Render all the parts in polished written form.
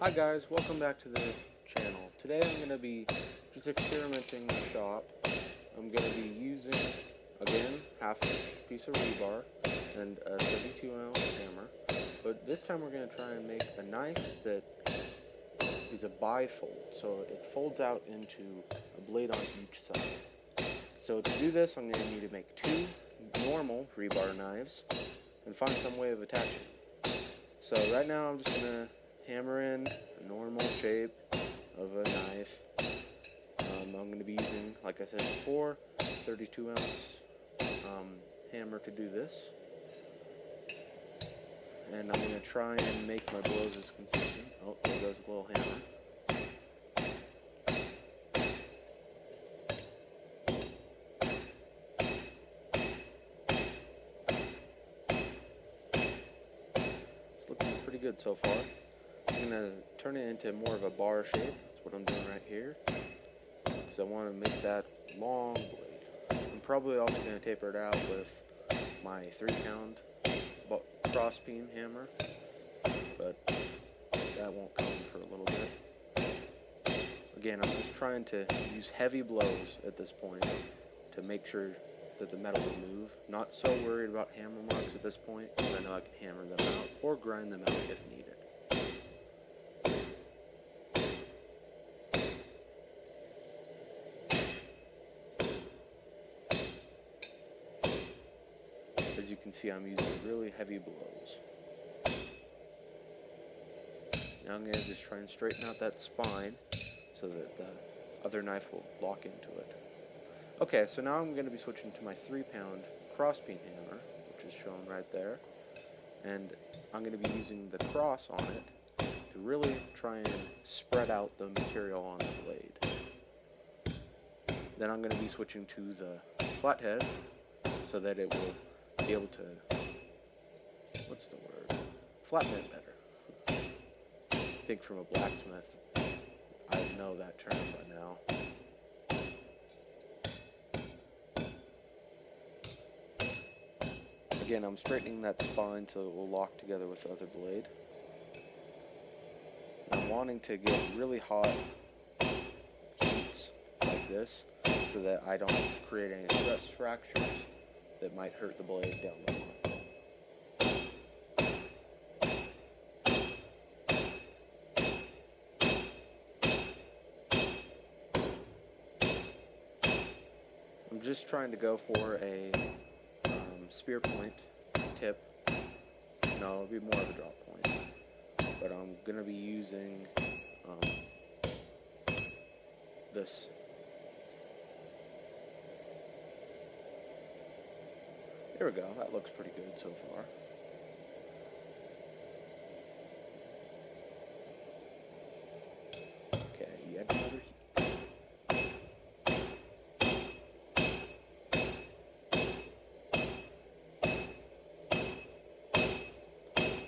Hi guys, welcome back to the channel. Today I'm going to be just experimenting in the shop. I'm going to be using, again, half-inch piece of rebar and a 32-ounce hammer. But this time we're going to try and make a knife that is a bifold, so it folds out into a blade on each side. So to do this, I'm going to need to make two normal rebar knives and find some way of attaching them. So right now I'm just going to hammer in a normal shape of a knife. I'm going to be using, like I said before, 32-ounce hammer to do this. And I'm going to try and make my blows as consistent. Oh, there goes the little hammer. It's looking pretty good so far. I'm going to turn it into more of a bar shape. That's what I'm doing right here, because I want to make that long blade. I'm probably also going to taper it out with my 3-pound cross peen hammer, but that won't come for a little bit. Again, I'm just trying to use heavy blows at this point to make sure that the metal will move. Not so worried about hammer marks at this point, because I know I can hammer them out or grind them out if needed. As you can see, I'm using really heavy blows. Now I'm going to just try and straighten out that spine so that the other knife will lock into it. Okay, so now I'm going to be switching to my 3-pound cross-peen hammer, which is shown right there. And I'm going to be using the cross on it to really try and spread out the material on the blade. Then I'm going to be switching to the flathead so that it will be able to, flatten it better. I think from a blacksmith, I know that term by now. Again, I'm straightening that spine so it will lock together with the other blade. I'm wanting to get really hot heats like this so that I don't create any stress fractures that might hurt the blade down the line. I'm just trying to go for a spear point tip. No, it'll be more of a drop point. But I'm going to be using this. There we go, that looks pretty good so far. Okay, yet another heat.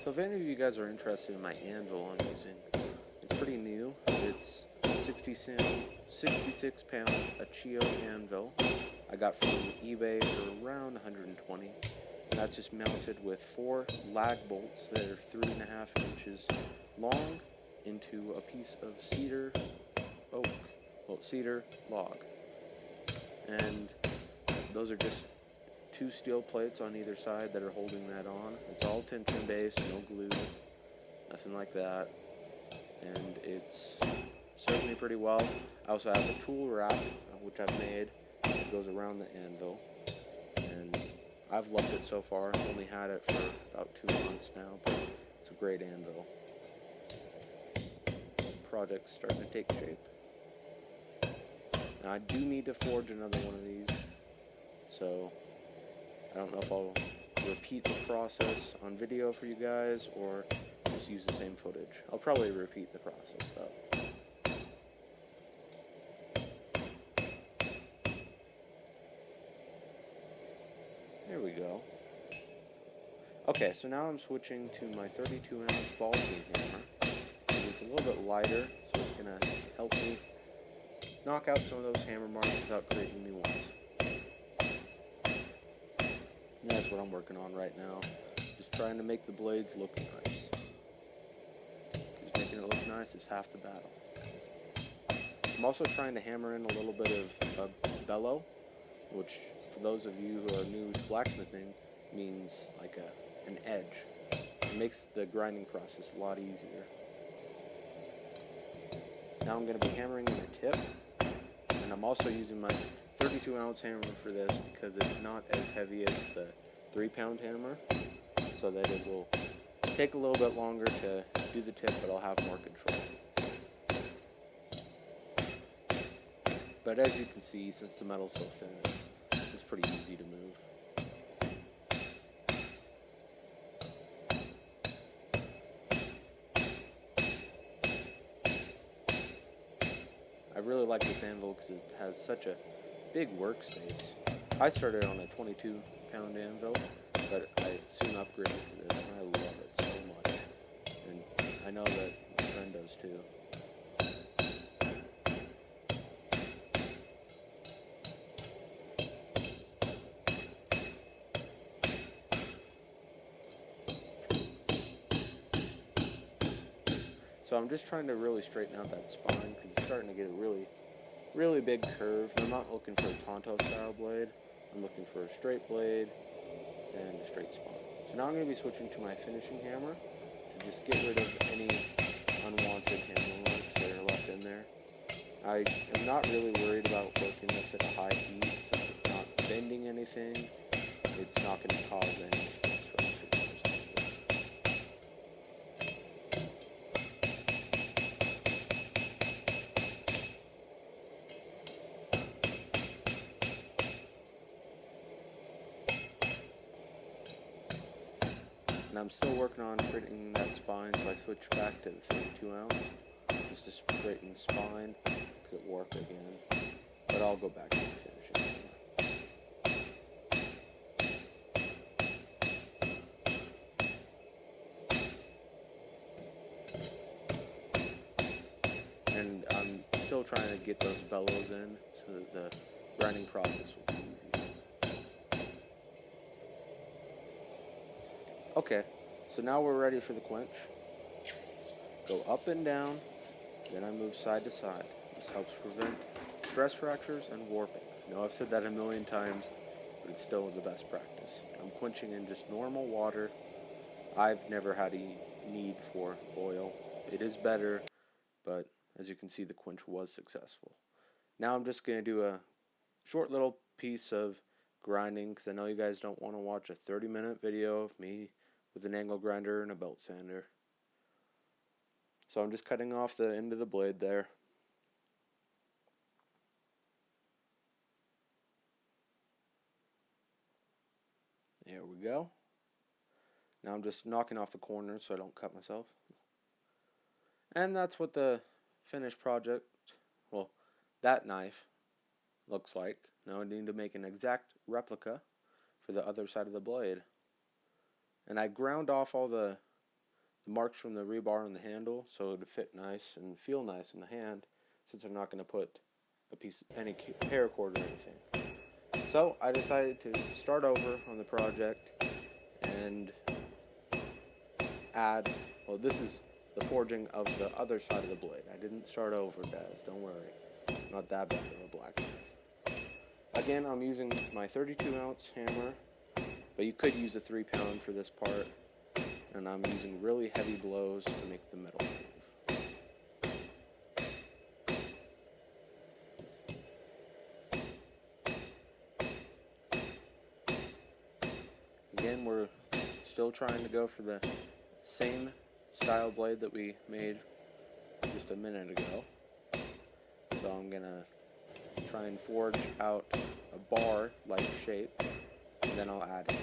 So if any of you guys are interested in my anvil I'm using, it's pretty new. It's 66-pound Achio anvil. I got from eBay for around 120. And that's just mounted with 4 lag bolts that are 3.5 inches long into a piece of cedar log. And those are just 2 steel plates on either side that are holding that on. It's all tension based, no glue, nothing like that. And it's served me pretty well. I also have a tool rack, which I've made. It goes around the anvil, and I've loved it so far. I've only had it for about 2 months now, but it's a great anvil. The project's starting to take shape. Now I do need to forge another one of these, so I don't know if I'll repeat the process on video for you guys or just use the same footage. I'll probably repeat the process though. There we go. Okay, so now I'm switching to my 32-ounce ball peen hammer. It's a little bit lighter, so it's going to help me knock out some of those hammer marks without creating new ones. And that's what I'm working on right now. Just trying to make the blades look nice. Just making it look nice is half the battle. I'm also trying to hammer in a little bit of bellow, which for those of you who are new to blacksmithing means like an edge. It makes the grinding process a lot easier. Now I'm going to be hammering in a tip, and I'm also using my 32-ounce hammer for this because it's not as heavy as the 3-pound hammer, so that it will take a little bit longer to do the tip, but I'll have more control. But as you can see, since the metal's so thin, it's pretty easy to move. I really like this anvil because it has such a big workspace. I started on a 22-pound anvil, but I soon upgraded to this, and I love it so much. And I know that my friend does too. So I'm just trying to really straighten out that spine because it's starting to get a really big curve. And I'm not looking for a Tonto style blade. I'm looking for a straight blade and a straight spine. So now I'm going to be switching to my finishing hammer to just get rid of any unwanted hammer marks that are left in there. I am not really worried about working this at a high heat since it's not bending anything. It's not going to cause any stress fractures or something. And I'm still working on straightening that spine, so I switch back to the 32-ounce just to straighten the spine because it warped again. But I'll go back to the finishing hammer. And I'm still trying to get those bellows in so that the grinding process will be easier. Okay, so now we're ready for the quench. Go up and down, then I move side to side. This helps prevent stress fractures and warping. I know I've said that a million times, but it's still the best practice. I'm quenching in just normal water. I've never had a need for oil. It is better, but as you can see, the quench was successful. Now I'm just going to do a short little piece of grinding because I know you guys don't want to watch a 30-minute video of me with an angle grinder and a belt sander. So I'm just cutting off the end of the blade there. There we go. Now I'm just knocking off the corners so I don't cut myself. And that's what the finished project, well, that knife looks like. Now I need to make an exact replica for the other side of the blade. And I ground off all the marks from the rebar on the handle so it would fit nice and feel nice in the hand, since I'm not going to put any paracord or anything. So I decided to start over on the project and add, well, this is the forging of the other side of the blade. I didn't start over, guys, don't worry. I'm not that bad of a blacksmith. Again, I'm using my 32-ounce hammer, but you could use a 3-pound for this part, and I'm using really heavy blows to make the metal move. Again, we're still trying to go for the same style blade that we made just a minute ago. So I'm going to try and forge out a bar-like shape, and then I'll add it.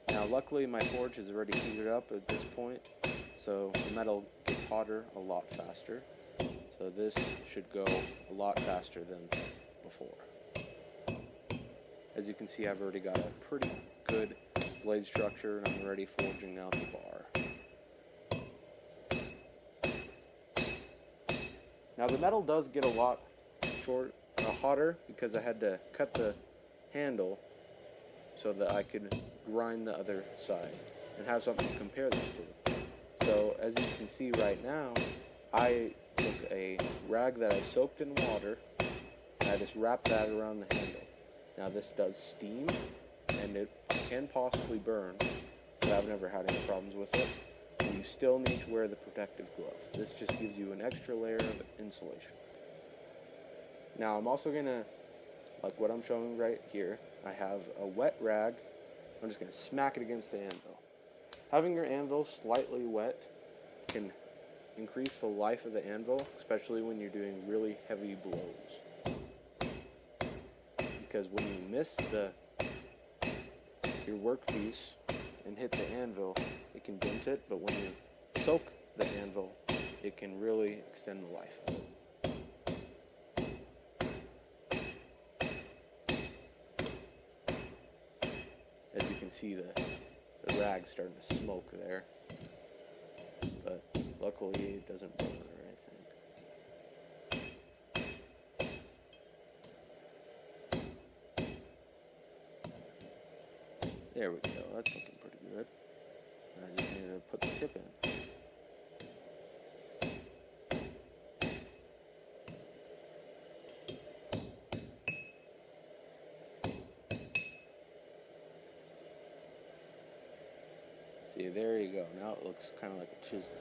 Now luckily my forge is already heated up at this point, so the metal gets hotter a lot faster. So this should go a lot faster than before. As you can see, I've already got a pretty good blade structure and I'm already forging out the bar. Now the metal does get a lot hotter because I had to cut the handle so that I could grind the other side and have something to compare this to. So as you can see right now, I took a rag that I soaked in water and I just wrapped that around the handle. Now this does steam and it can possibly burn, but I've never had any problems with it. And you still need to wear the protective glove. This just gives you an extra layer of insulation. Now I'm also gonna, like what I'm showing right here, I have a wet rag. I'm just gonna smack it against the anvil. Having your anvil slightly wet can increase the life of the anvil, especially when you're doing really heavy blows. Because when you miss your workpiece and hit the anvil, it can dent it, but when you soak the anvil, it can really extend the life of it. As you can see, the rag's starting to smoke there, but luckily it doesn't burn or anything. There we go, that's looking pretty good. I just need to put the tip in. See, there you go. Now it looks kind of like a chisel.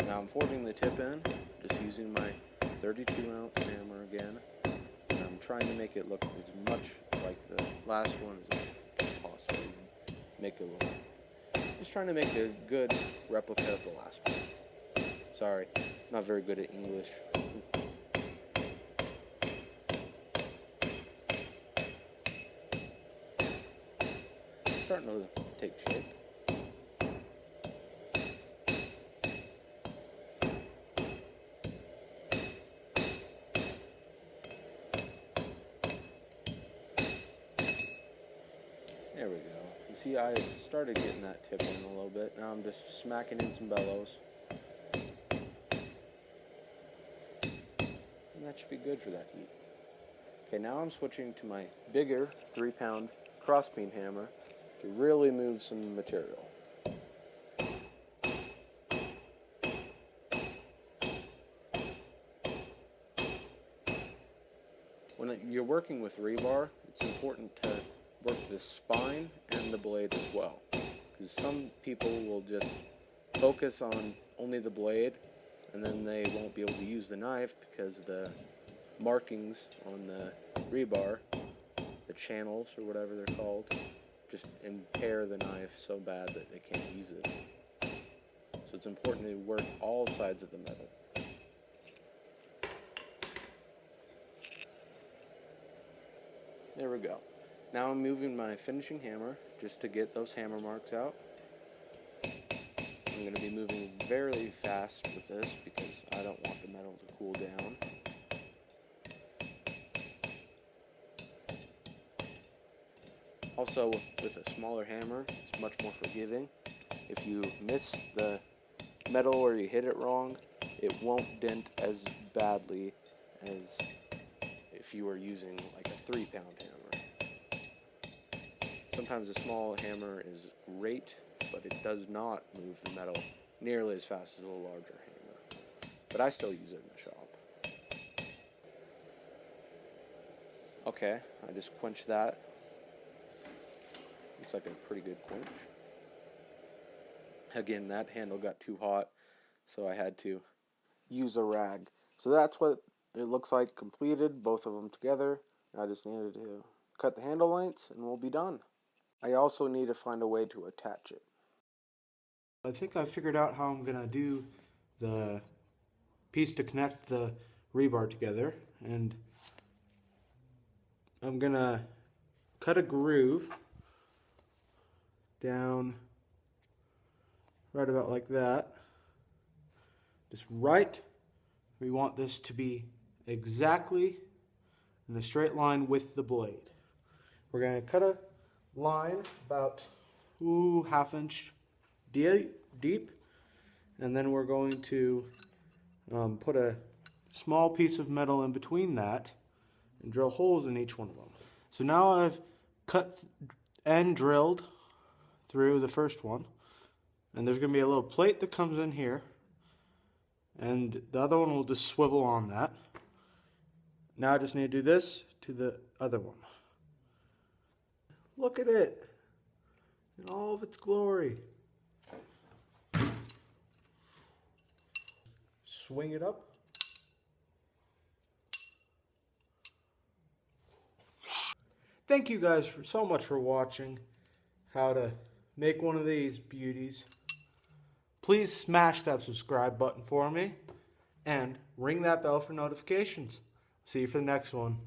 Now I'm forging the tip in, just using my 32-ounce hammer again. And I'm trying to make it look as much like the last one as I can possibly make it look. Just trying to make a good replica of the last one. Sorry, not very good at English. It's starting to take shape. There we go. You see, I started getting that tip in a little bit. Now I'm just smacking in some bellows. And that should be good for that heat. Okay, now I'm switching to my bigger 3-pound cross-peen hammer to really move some material. When you're working with rebar, it's important to work the spine and the blade as well, because some people will just focus on only the blade and then they won't be able to use the knife because the markings on the rebar, the channels or whatever they're called, just impair the knife so bad that they can't use it. So it's important to work all sides of the metal. There we go. Now I'm moving my finishing hammer just to get those hammer marks out. I'm going to be moving very fast with this because I don't want the metal to cool down. Also, with a smaller hammer, it's much more forgiving. If you miss the metal or you hit it wrong, it won't dent as badly as if you were using like a 3-pound hammer. Sometimes a small hammer is great, but it does not move the metal nearly as fast as a larger hammer. But I still use it in the shop. Okay, I just quenched that. Looks like a pretty good quench. Again, that handle got too hot, so I had to use a rag. So that's what it looks like completed, both of them together. I just needed to cut the handle lengths and we'll be done. I also need to find a way to attach it. I think I figured out how I'm going to do the piece to connect the rebar together, and I'm going to cut a groove down right about like that. Just right, we want this to be exactly in a straight line with the blade. We're going to cut a line about ½ inch deep, and then we're going to put a small piece of metal in between that and drill holes in each one of them. So now I've cut and drilled through the first one. And there's going to be a little plate that comes in here. And the other one will just swivel on that. Now I just need to do this to the other one. Look at it in all of its glory. Swing it up. Thank you guys so much for watching how to make one of these beauties. Please smash that subscribe button for me and ring that bell for notifications. See you for the next one.